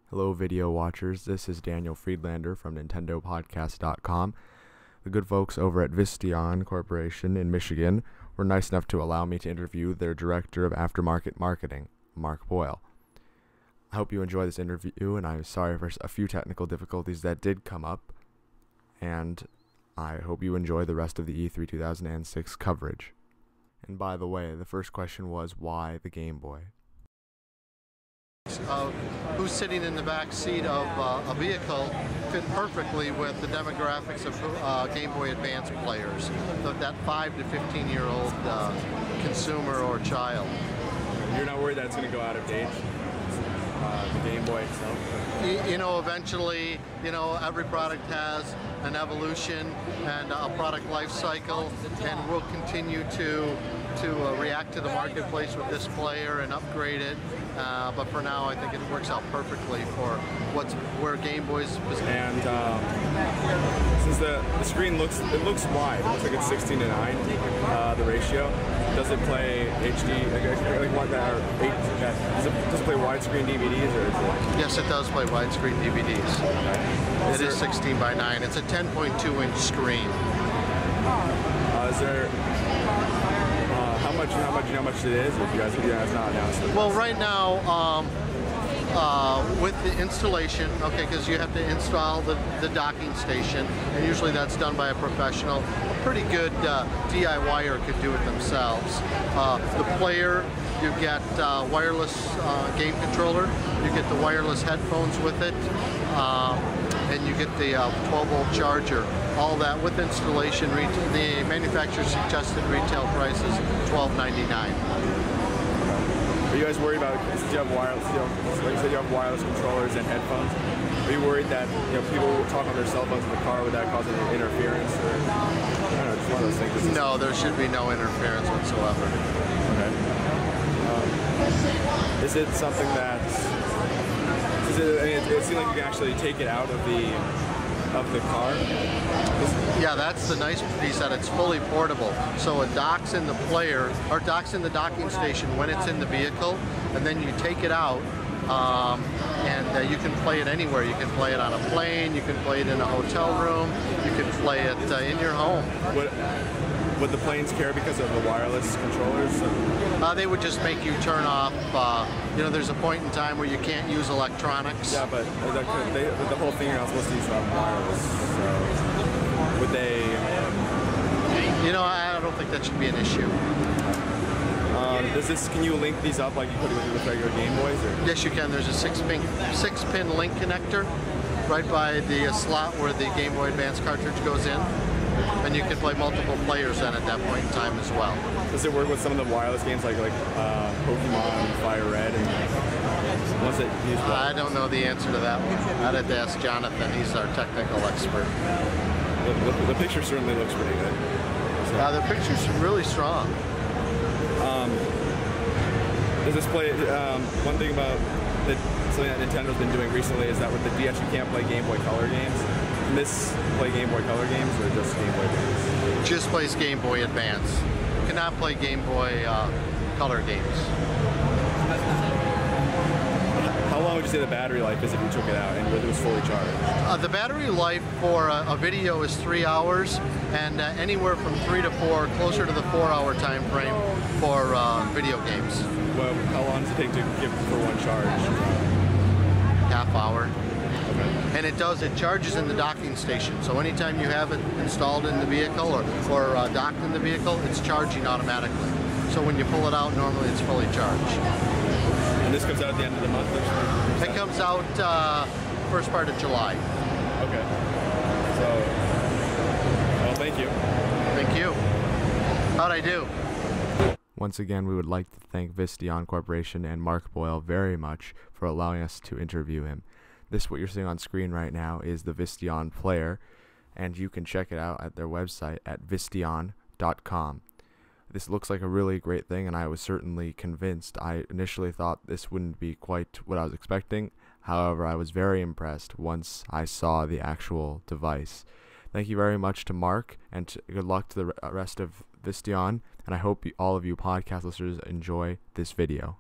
Hello, video watchers. This is Daniel Friedlander from NintendoPodcast.com. The good folks over at Visteon Corporation in Michigan were nice enough to allow me to interview their Director of Aftermarket Marketing, Mark Boyle. I hope you enjoy this interview, and I'm sorry for a few technical difficulties that did come up, and I hope you enjoy the rest of the E3 2006 coverage. And by the way, the first question was, why the Game Boy? Who's sitting in the back seat of a vehicle fit perfectly with the demographics of Game Boy Advance players, that 5 to 15-year-old consumer or child. You're not worried that it's going to go out of date, the Game Boy itself? You know, eventually, every product has an evolution and a product life cycle, and we'll continue to react to the marketplace with this player and upgrade it. But for now, I think it works out perfectly for where Game Boy's position. And since the screen looks wide, it looks like it's 16 to 9, the ratio. Does it play HD? Does it play widescreen DVDs or is it? Yes, it does play widescreen DVDs. Okay. It is 16 by 9. It's a 10.2-inch screen. Is there? How much it is? If you guys not announced it. Well, right now, with the installation, because you have to install the docking station, and usually that's done by a professional. A pretty good DIYer could do it themselves. The player, you get wireless game controller, you get the wireless headphones with it, and you get the 12-volt charger. All that with installation. The manufacturer's suggested retail price is $12.99. Are you guys worried about, since you have wireless, like you said, you have wireless controllers and headphones? Are you worried that people will talk on their cell phones in the car? Would that cause any interference? Or, I don't know, just one of those things. No, there should be no interference whatsoever. Okay. Is it something that? It seems like you can actually take it out of the car? Yeah, that's the nice piece, that it's fully portable. So it docks in the player, or docks in the docking station when it's in the vehicle, and then you take it out, and you can play it anywhere. You can play it on a plane, you can play it in a hotel room, you can play it in your home. Would the planes care because of the wireless controllers? They would just make you turn off. There's a point in time where you can't use electronics. Yeah, but the whole thing you're not supposed to use wireless. So would they? I don't think that should be an issue. Can you link these up like you could with regular Game Boys? Or? Yes, you can. There's a six-pin link connector right by the slot where the Game Boy Advance cartridge goes in. And you can play multiple players then at that point in time as well. Does it work with some of the wireless games like Pokemon, Fire Red, and I don't know the answer to that one. I'd have to ask Jonathan. He's our technical expert. The picture certainly looks pretty good. So. The picture's really strong. Does this play? One thing about something that Nintendo's been doing recently is that with the DS you can't play Game Boy Color games. Can this play Game Boy Color games or just Game Boy games? Just plays Game Boy Advance. Cannot play Game Boy Color games. How long would you say the battery life is if you took it out and it was fully charged? The battery life for a video is 3 hours, and anywhere from 3 to 4, closer to the 4-hour time frame for video games. Well, how long does it take to give for one charge? Half hour. Okay. And it charges in the docking station. So anytime you have it installed in the vehicle or docked in the vehicle, it's charging automatically. So when you pull it out, normally it's fully charged. And this comes out at the end of the month? It comes out first part of July. Okay. So, well, thank you. Thank you. How'd I do? Once again, we would like to thank Visteon Corporation and Mark Boyle very much for allowing us to interview him. What you're seeing on screen right now is the Visteon player, and you can check it out at their website at visteon.com. This looks like a really great thing, and I was certainly convinced. I initially thought this wouldn't be quite what I was expecting. However, I was very impressed once I saw the actual device. Thank you very much to Mark, and good luck to the rest of Visteon, and I hope all of you podcast listeners enjoy this video.